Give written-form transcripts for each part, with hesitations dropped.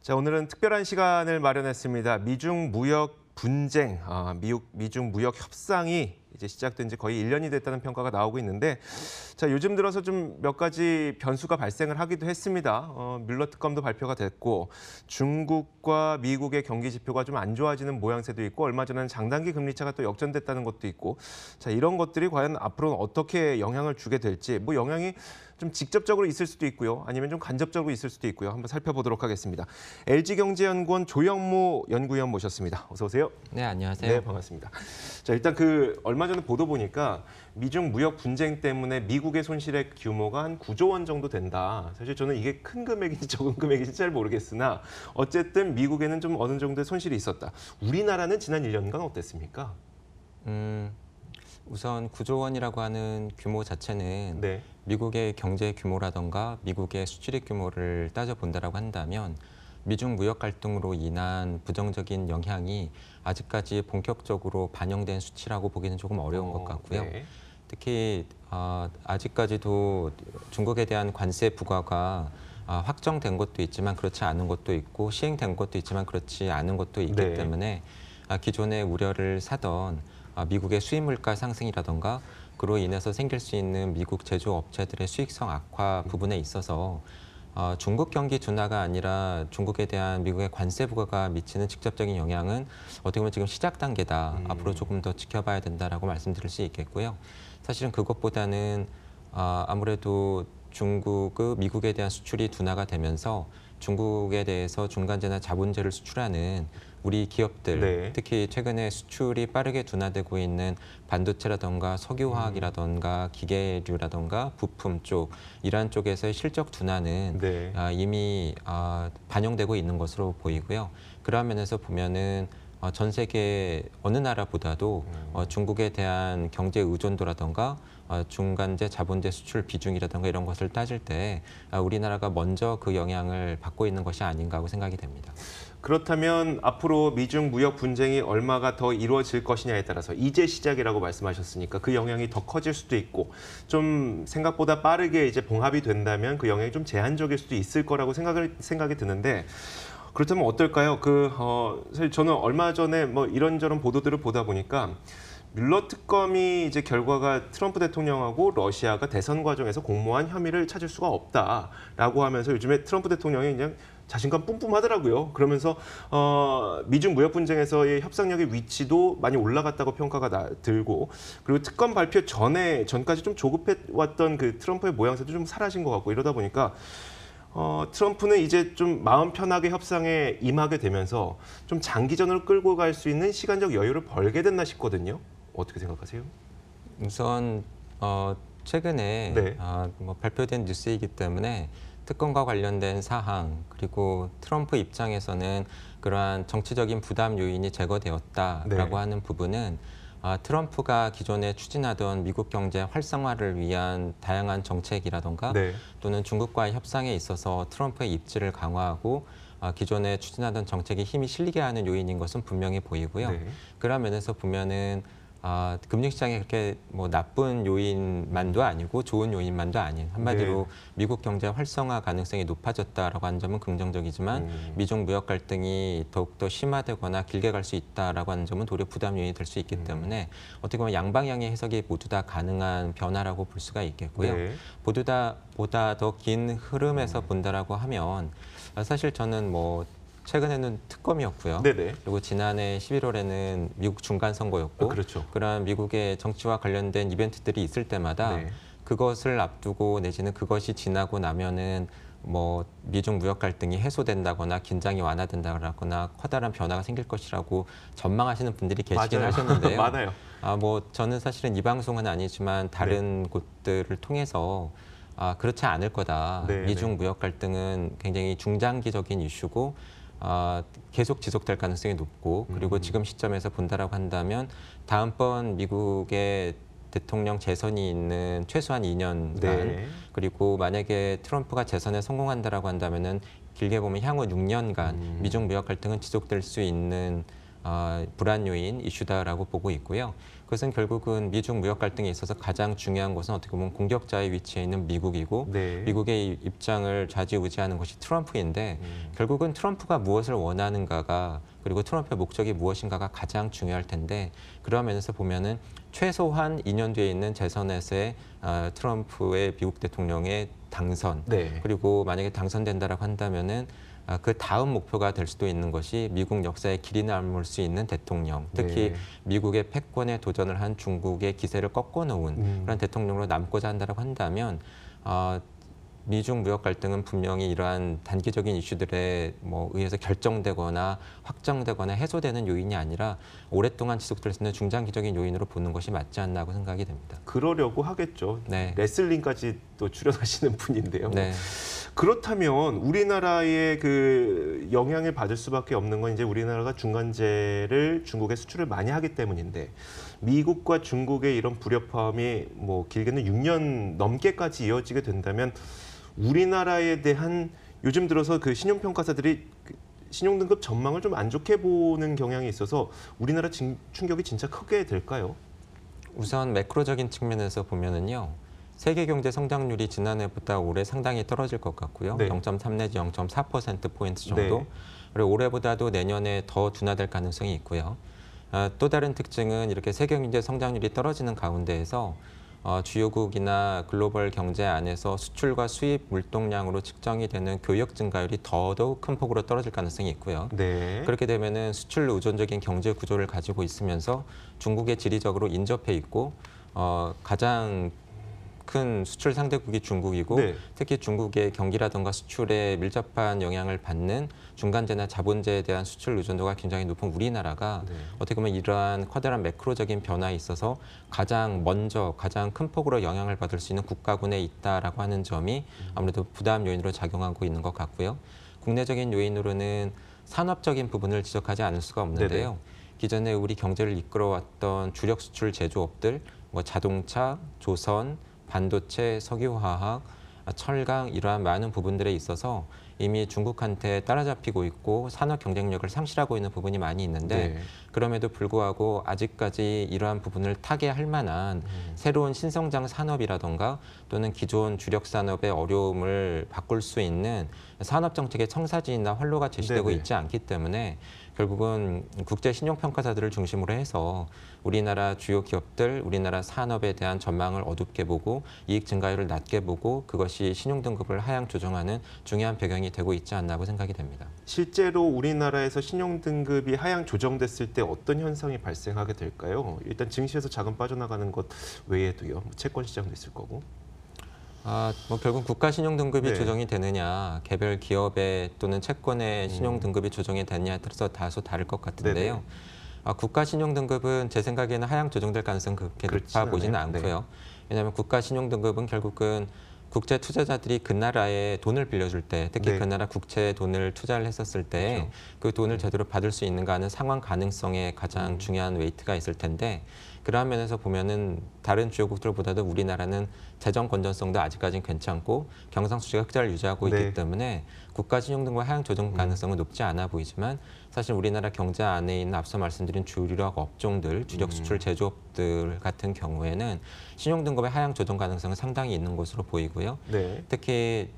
자, 오늘은 특별한 시간을 마련했습니다. 미중 무역 분쟁, 미중 무역 협상이 이제 시작된 지 거의 1년이 됐다는 평가가 나오고 있는데, 자, 요즘 들어서 좀 몇 가지 변수가 발생을 하기도 했습니다. 뮬러 특검도 발표가 됐고, 중국과 미국의 경기 지표가 좀 안 좋아지는 모양새도 있고, 얼마 전에는 장단기 금리차가 또 역전됐다는 것도 있고, 자, 이런 것들이 과연 앞으로는 어떻게 영향을 주게 될지, 뭐 영향이 좀 직접적으로 있을 수도 있고요. 아니면 좀 간접적으로 있을 수도 있고요. 한번 살펴보도록 하겠습니다. LG경제연구원 조영무 연구위원 모셨습니다. 어서 오세요. 네, 안녕하세요. 네, 반갑습니다. 자, 일단 얼마 전에 보도 보니까 미중 무역 분쟁 때문에 미국의 손실의 규모가 한 9조 원 정도 된다. 사실 저는 이게 큰 금액인지 적은 금액인지 잘 모르겠으나 어쨌든 미국에는 좀 어느 정도의 손실이 있었다. 우리나라는 지난 1년간 어땠습니까? 우선 9조 원이라고 하는 규모 자체는 네. 미국의 경제 규모라던가 미국의 수출입 규모를 따져본다라고 한다면 미중 무역 갈등으로 인한 부정적인 영향이 아직까지 본격적으로 반영된 수치라고 보기는 조금 어려운 것 같고요. 네. 특히 아직까지도 중국에 대한 관세 부과가 확정된 것도 있지만 그렇지 않은 것도 있고 시행된 것도 있지만 그렇지 않은 것도 있기 네. 때문에 기존의 우려를 사던 미국의 수입 물가 상승이라던가 그로 인해서 생길 수 있는 미국 제조업체들의 수익성 악화 부분에 있어서 중국 경기 둔화가 아니라 중국에 대한 미국의 관세 부과가 미치는 직접적인 영향은 어떻게 보면 지금 시작 단계다. 앞으로 조금 더 지켜봐야 된다라고 말씀드릴 수 있겠고요. 사실은 그것보다는 아무래도 중국의 미국에 대한 수출이 둔화가 되면서 중국에 대해서 중간재나 자본재를 수출하는 우리 기업들, 네. 특히 최근에 수출이 빠르게 둔화되고 있는 반도체라던가 석유화학이라던가 기계류라던가 부품 쪽, 이러한 쪽에서의 실적 둔화는 네. 이미 반영되고 있는 것으로 보이고요. 그런 면에서 보면은 전 세계 어느 나라보다도 중국에 대한 경제 의존도라던가 중간재, 자본재 수출 비중이라던가 이런 것을 따질 때 우리나라가 먼저 그 영향을 받고 있는 것이 아닌가 하고 생각이 됩니다. 그렇다면 앞으로 미중 무역 분쟁이 얼마가 더 이루어질 것이냐에 따라서 이제 시작이라고 말씀하셨으니까 그 영향이 더 커질 수도 있고 좀 생각보다 빠르게 이제 봉합이 된다면 그 영향이 좀 제한적일 수도 있을 거라고 생각이 드는데 그렇다면 어떨까요? 사실 저는 얼마 전에 뭐 이런저런 보도들을 보다 보니까 뮬러 특검이 이제 결과가 트럼프 대통령하고 러시아가 대선 과정에서 공모한 혐의를 찾을 수가 없다라고 하면서 요즘에 트럼프 대통령이 그냥 자신감 뿜뿜하더라고요. 그러면서 미중 무역 분쟁에서의 협상력의 위치도 많이 올라갔다고 평가가 들고 그리고 특검 발표 전까지 좀 조급해 왔던 그 트럼프의 모양새도 좀 사라진 것 같고 이러다 보니까 트럼프는 이제 좀 마음 편하게 협상에 임하게 되면서 좀 장기전으로 끌고 갈 수 있는 시간적 여유를 벌게 됐나 싶거든요. 어떻게 생각하세요? 우선 최근에 네. 뭐 발표된 뉴스이기 때문에 특검과 관련된 사항 그리고 트럼프 입장에서는 그러한 정치적인 부담 요인이 제거되었다라고 네. 하는 부분은 트럼프가 기존에 추진하던 미국 경제 활성화를 위한 다양한 정책이라던가 네. 또는 중국과의 협상에 있어서 트럼프의 입지를 강화하고 기존에 추진하던 정책에 힘이 실리게 하는 요인인 것은 분명히 보이고요. 네. 그런 면에서 보면은 금융시장에 그렇게 뭐 나쁜 요인만도 아니고 좋은 요인만도 아닌 한마디로 네. 미국 경제 활성화 가능성이 높아졌다라고 하는 점은 긍정적이지만 미중 무역 갈등이 더욱더 심화되거나 길게 갈 수 있다라고 하는 점은 도리어 부담 요인이 될 수 있기 때문에 어떻게 보면 양방향의 해석이 모두 다 가능한 변화라고 볼 수가 있겠고요. 네. 보다 더 긴 흐름에서 본다라고 하면 사실 저는 뭐 최근에는 특검이었고요. 네네. 그리고 지난해 11월에는 미국 중간 선거였고, 그렇죠. 그런 미국의 정치와 관련된 이벤트들이 있을 때마다 네. 그것을 앞두고 내지는 그것이 지나고 나면은 뭐 미중 무역 갈등이 해소된다거나 긴장이 완화된다거나 커다란 변화가 생길 것이라고 전망하시는 분들이 계시긴 맞아요. 하셨는데요. 많아요. 뭐 저는 사실은 이 방송은 아니지만 다른 곳들을 통해서 그렇지 않을 거다. 네, 미중 네. 무역 갈등은 굉장히 중장기적인 이슈고 계속 지속될 가능성이 높고 그리고 지금 시점에서 본다라고 한다면 다음번 미국의 대통령 재선이 있는 최소한 2년간 네. 그리고 만약에 트럼프가 재선에 성공한다라고 한다면은 길게 보면 향후 6년간 미중 무역 갈등은 지속될 수 있는 불안 요인, 이슈다라고 보고 있고요. 그것은 결국은 미중 무역 갈등에 있어서 가장 중요한 것은 어떻게 보면 공격자의 위치에 있는 미국이고 네. 미국의 입장을 좌지우지하는 것이 트럼프인데 결국은 트럼프가 무엇을 원하는가가 그리고 트럼프의 목적이 무엇인가가 가장 중요할 텐데 그런 면에서 보면은 최소한 2년 뒤에 있는 재선에서의 트럼프의 미국 대통령의 당선 네. 그리고 만약에 당선된다라고 한다면은 그 다음 목표가 될 수도 있는 것이 미국 역사에 길이 남을 수 있는 대통령, 특히 네. 미국의 패권에 도전을 한 중국의 기세를 꺾어놓은 그런 대통령으로 남고자 한다라고 한다면 미중 무역 갈등은 분명히 이러한 단기적인 이슈들에 의해서 결정되거나 확정되거나 해소되는 요인이 아니라 오랫동안 지속될 수 있는 중장기적인 요인으로 보는 것이 맞지 않나고 생각이 됩니다. 그러려고 하겠죠. 네. 레슬링까지 또 출연하시는 분인데요. 네. 그렇다면 우리나라의 그 영향을 받을 수밖에 없는 건 이제 우리나라가 중간재를 중국에 수출을 많이 하기 때문인데 미국과 중국의 이런 불협화음이 길게는 6년 넘게까지 이어지게 된다면 우리나라에 대한 요즘 들어서 그 신용평가사들이 신용등급 전망을 좀 안 좋게 보는 경향이 있어서 우리나라 충격이 진짜 크게 될까요? 우선 매크로적인 측면에서 보면은요. 세계 경제 성장률이 지난해보다 올해 상당히 떨어질 것 같고요. 네. 0.3 내지 0.4%포인트 정도. 네. 그리고 올해보다도 내년에 더 둔화될 가능성이 있고요. 또 다른 특징은 이렇게 세계 경제 성장률이 떨어지는 가운데에서 주요국이나 글로벌 경제 안에서 수출과 수입 물동량으로 측정이 되는 교역 증가율이 더더욱 큰 폭으로 떨어질 가능성이 있고요. 네. 그렇게 되면은 수출 의존적인 경제 구조를 가지고 있으면서 중국에 지리적으로 인접해 있고 가장 큰 수출 상대국이 중국이고 네. 특히 중국의 경기라든가 수출에 밀접한 영향을 받는 중간재나 자본재에 대한 수출 의존도가 굉장히 높은 우리나라가 네. 어떻게 보면 이러한 커다란 매크로적인 변화에 있어서 가장 먼저 가장 큰 폭으로 영향을 받을 수 있는 국가군에 있다라고 하는 점이 아무래도 부담 요인으로 작용하고 있는 것 같고요. 국내적인 요인으로는 산업적인 부분을 지적하지 않을 수가 없는데요. 네네. 기존에 우리 경제를 이끌어왔던 주력 수출 제조업들, 자동차, 조선, 반도체, 석유화학, 철강 이러한 많은 부분들에 있어서 이미 중국한테 따라잡히고 있고 산업 경쟁력을 상실하고 있는 부분이 많이 있는데 네. 그럼에도 불구하고 아직까지 이러한 부분을 타개할 만한 새로운 신성장 산업이라던가 또는 기존 주력 산업의 어려움을 바꿀 수 있는 산업 정책의 청사진이나 활로가 제시되고 네네. 있지 않기 때문에 결국은 국제 신용평가사들을 중심으로 해서 우리나라 주요 기업들, 우리나라 산업에 대한 전망을 어둡게 보고 이익 증가율을 낮게 보고 그것이 신용등급을 하향 조정하는 중요한 배경이 되고 있지 않나고 생각이 됩니다. 실제로 우리나라에서 신용등급이 하향 조정됐을 때 어떤 현상이 발생하게 될까요? 일단 증시에서 자금 빠져나가는 것 외에도요. 채권 시장도 있을 거고. 결국 국가 신용등급이 네. 조정이 되느냐, 개별 기업의 또는 채권의 신용등급이 조정이 되느냐에 따라서 다소 다를 것 같은데요. 네네. 국가 신용등급은 제 생각에는 하향 조정될 가능성은 그렇게 그렇진 높아 보지는 않아요. 않고요. 왜냐하면 국가 신용등급은 결국은 국제 투자자들이 그 나라에 돈을 빌려줄 때, 특히 네. 그 나라 국채에 돈을 투자를 했었을 때 그 돈을 제대로 받을 수 있는가 하는 상환 가능성에 가장 중요한 웨이트가 있을 텐데 그러한 면에서 보면은 다른 주요국들보다도 우리나라는 재정 건전성도 아직까지는 괜찮고 경상수지가 흑자를 유지하고 네. 있기 때문에 국가 신용등급 하향 조정 가능성은 높지 않아 보이지만 사실 우리나라 경제 안에 있는 앞서 말씀드린 주력 업종들, 주력 수출 제조업들 같은 경우에는 신용등급의 하향 조정 가능성은 상당히 있는 것으로 보이고요. 네. 특히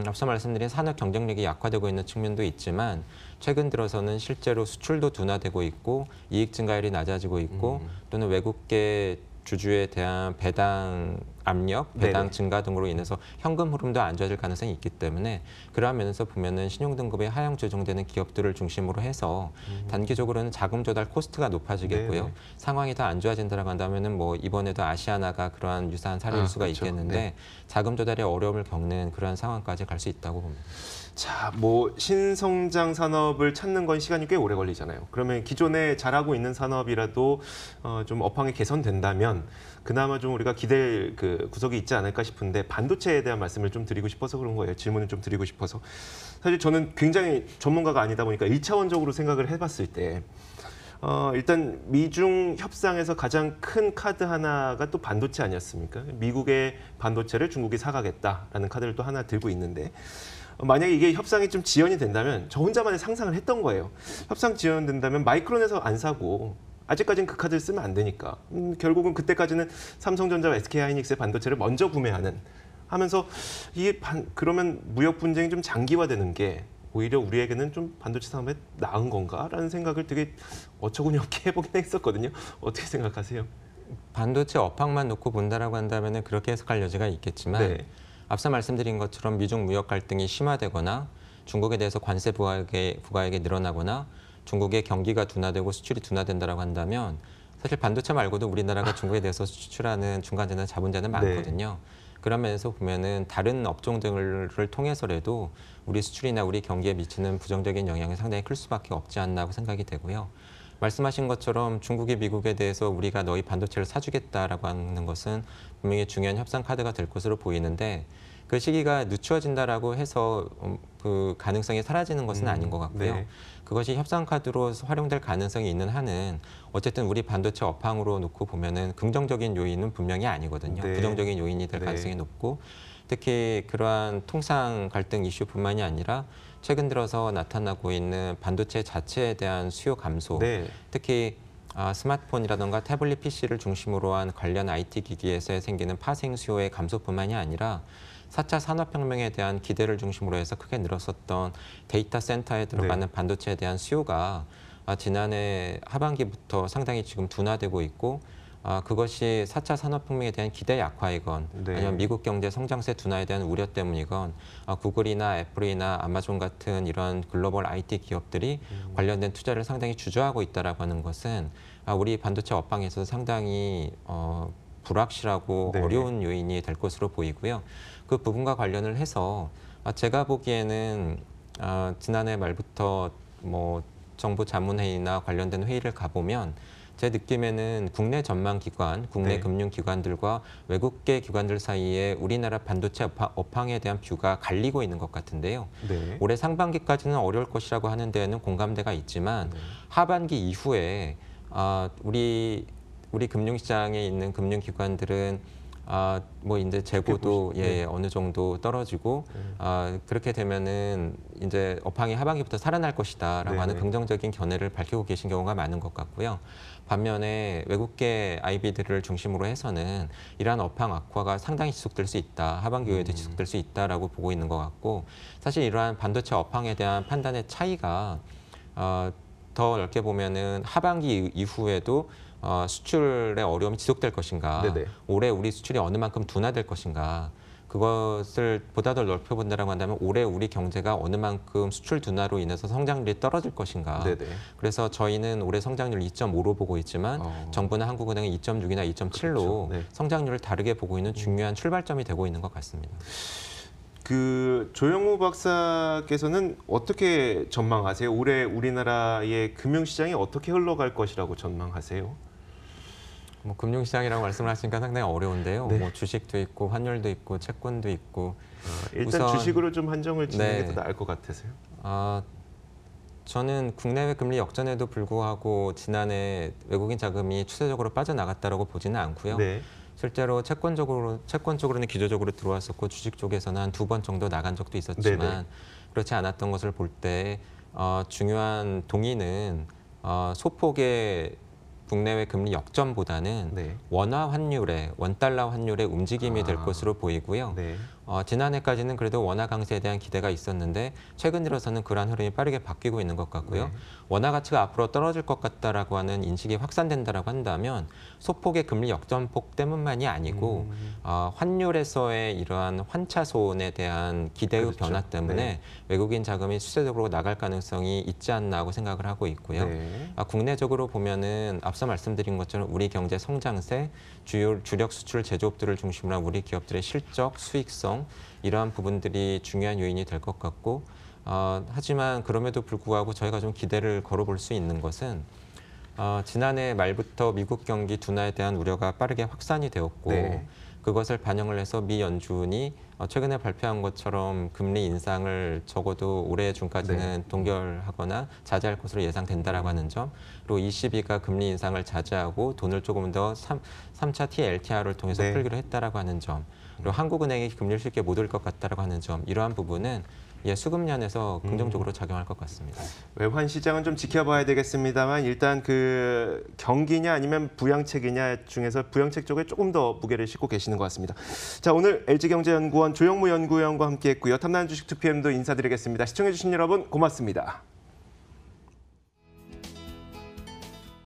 앞서 말씀드린 산업 경쟁력이 약화되고 있는 측면도 있지만 최근 들어서는 실제로 수출도 둔화되고 있고 이익 증가율이 낮아지고 있고 또는 외국계 주주에 대한 배당 압력, 배당 네네. 증가 등으로 인해서 현금 흐름도 안 좋아질 가능성이 있기 때문에 그러한 면에서 보면은 신용등급이 하향 조정되는 기업들을 중심으로 해서 단기적으로는 자금 조달 코스트가 높아지겠고요. 네네. 상황이 더 안 좋아진다라고 한다면은 이번에도 아시아나가 그러한 유사한 사례일 수가 그렇죠. 있겠는데 네. 자금 조달에 어려움을 겪는 그러한 상황까지 갈 수 있다고 봅니다. 자, 신성장 산업을 찾는 건 시간이 꽤 오래 걸리잖아요. 그러면 기존에 잘하고 있는 산업이라도 좀 업황이 개선된다면 그나마 좀 우리가 기댈 그 구석이 있지 않을까 싶은데 반도체에 대한 말씀을 좀 드리고 싶어서 그런 거예요. 질문을 좀 드리고 싶어서. 사실 저는 굉장히 전문가가 아니다 보니까 1차원적으로 생각을 해봤을 때 일단 미중 협상에서 가장 큰 카드 하나가 또 반도체 아니었습니까? 미국의 반도체를 중국이 사가겠다라는 카드를 또 하나 들고 있는데 만약에 이게 협상이 좀 지연이 된다면 저 혼자만의 상상을 했던 거예요. 협상 지연된다면 마이크론에서 안 사고 아직까지는 그 카드를 쓰면 안 되니까 결국은 그때까지는 삼성전자와 SK하이닉스의 반도체를 먼저 구매하는 하면서 이게 그러면 무역 분쟁이 좀 장기화되는 게 오히려 우리에게는 좀 반도체 산업에 나은 건가라는 생각을 되게 어처구니 없게 해보긴 했었거든요. 어떻게 생각하세요? 반도체 업황만 놓고 본다라고 한다면 그렇게 해석할 여지가 있겠지만 네. 앞서 말씀드린 것처럼 미중 무역 갈등이 심화되거나 중국에 대해서 관세 부과액이 늘어나거나 중국의 경기가 둔화되고 수출이 둔화된다라고 한다면 사실 반도체 말고도 우리나라가 중국에 대해서 수출하는 중간재나 자본재는 많거든요. 그런 면에서 보면은 다른 업종들을 통해서라도 우리 수출이나 우리 경기에 미치는 부정적인 영향이 상당히 클 수밖에 없지 않나 고 생각이 되고요. 말씀하신 것처럼 중국이 미국에 대해서 우리가 너희 반도체를 사주겠다라고 하는 것은 분명히 중요한 협상 카드가 될 것으로 보이는데 그 시기가 늦추어진다라고 해서 그 가능성이 사라지는 것은 아닌 것 같고요. 네. 그것이 협상 카드로 활용될 가능성이 있는 한은 어쨌든 우리 반도체 업황으로 놓고 보면은 긍정적인 요인은 분명히 아니거든요. 네. 부정적인 요인이 될 네. 가능성이 높고 특히 그러한 통상 갈등 이슈뿐만이 아니라 최근 들어서 나타나고 있는 반도체 자체에 대한 수요 감소, 네. 특히 스마트폰이라든가 태블릿 PC를 중심으로 한 관련 IT 기기에서 생기는 파생 수요의 감소뿐만이 아니라 4차 산업혁명에 대한 기대를 중심으로 해서 크게 늘었었던 데이터 센터에 들어가는 반도체에 대한 수요가 지난해 하반기부터 상당히 지금 둔화되고 있고 그것이 4차 산업혁명에 대한 기대 약화이건 아니면 미국 경제 성장세 둔화에 대한 우려 때문이건 구글이나 애플이나 아마존 같은 이런 글로벌 IT 기업들이 관련된 투자를 상당히 주저하고 있다라고 하는 것은 우리 반도체 업황에서 상당히 불확실하고 어려운 요인이 될 것으로 보이고요. 그 부분과 관련을 해서 제가 보기에는 지난해 말부터 뭐 정부 자문회의나 관련된 회의를 가보면 제 느낌에는 국내 전망기관, 국내 금융기관들과 외국계 기관들 사이에 우리나라 반도체 업황에 대한 뷰가 갈리고 있는 것 같은데요. 올해 상반기까지는 어려울 것이라고 하는 데에는 공감대가 있지만 하반기 이후에 우리 금융시장에 있는 금융기관들은 뭐 이제 재고도 어느 정도 떨어지고 그렇게 되면은 이제 업황이 하반기부터 살아날 것이다라고 하는 긍정적인 견해를 밝히고 계신 경우가 많은 것 같고요. 반면에 외국계 IB들을 중심으로 해서는 이러한 업황 악화가 상당히 지속될 수 있다. 하반기 이후에도 지속될 수 있다라고 보고 있는 것 같고 사실 이러한 반도체 업황에 대한 판단의 차이가 더 넓게 보면은 하반기 이후에도 수출의 어려움이 지속될 것인가, 올해 우리 수출이 어느 만큼 둔화될 것인가, 그것을 보다 더 넓혀본다고 한다면 올해 우리 경제가 어느 만큼 수출 둔화로 인해서 성장률이 떨어질 것인가. 그래서 저희는 올해 성장률 2.5로 보고 있지만 정부나 한국은행은 2.6이나 2.7로 성장률을 다르게 보고 있는 중요한 출발점이 되고 있는 것 같습니다. 그 조영우 박사께서는 어떻게 전망하세요? 올해 우리나라의 금융시장이 어떻게 흘러갈 것이라고 전망하세요? 뭐 금융시장이라고 말씀을 하시니까 상당히 어려운데요. 뭐 주식도 있고 환율도 있고 채권도 있고 일단 우선, 주식으로 좀 한정을 짓는 게 더 나을 것 같으세요? 저는 국내외 금리 역전에도 불구하고 지난해 외국인 자금이 추세적으로 빠져나갔다라고 보지는 않고요. 실제로 채권 쪽으로는 기조적으로 들어왔었고 주식 쪽에서는 한 2번 정도 나간 적도 있었지만 그렇지 않았던 것을 볼 때 중요한 동의는 소폭의 국내외 금리 역전보다는 원화 환율의 원달러 환율의 움직임이 될 것으로 보이고요. 지난해까지는 그래도 원화 강세에 대한 기대가 있었는데 최근 들어서는 그러한 흐름이 빠르게 바뀌고 있는 것 같고요. 원화 가치가 앞으로 떨어질 것 같다라고 하는 인식이 확산된다라고 한다면 소폭의 금리 역전폭 때문만이 아니고 환율에서의 이러한 환차손에 대한 기대의 변화 때문에 외국인 자금이 수세적으로 나갈 가능성이 있지 않나 하고 생각을 하고 있고요. 국내적으로 보면은 앞서 말씀드린 것처럼 우리 경제 성장세, 주력 수출 제조업들을 중심으로 한 우리 기업들의 실적, 수익성 이러한 부분들이 중요한 요인이 될 것 같고 하지만 그럼에도 불구하고 저희가 좀 기대를 걸어볼 수 있는 것은 지난해 말부터 미국 경기 둔화에 대한 우려가 빠르게 확산이 되었고 그것을 반영을 해서 미 연준이 최근에 발표한 것처럼 금리 인상을 적어도 올해 중까지는 동결하거나 자제할 것으로 예상된다라고 하는 점, 그리고 ECB가 금리 인상을 자제하고 돈을 조금 더 3차 TLTR을 통해서 풀기로 했다라고 하는 점, 그리고 한국은행이 금리를 쉽게 못 올 것 같다라고 하는 점, 이러한 부분은 수급면에서 긍정적으로 작용할 것 같습니다. 외환 시장은 좀 지켜봐야 되겠습니다만 일단 그 경기냐 아니면 부양책이냐 중에서 부양책 쪽에 조금 더 무게를 싣고 계시는 것 같습니다. 자, 오늘 LG경제연구원 조영무 연구위원과 함께했고요. 탐나는 주식 2PM도 인사드리겠습니다. 시청해주신 여러분 고맙습니다.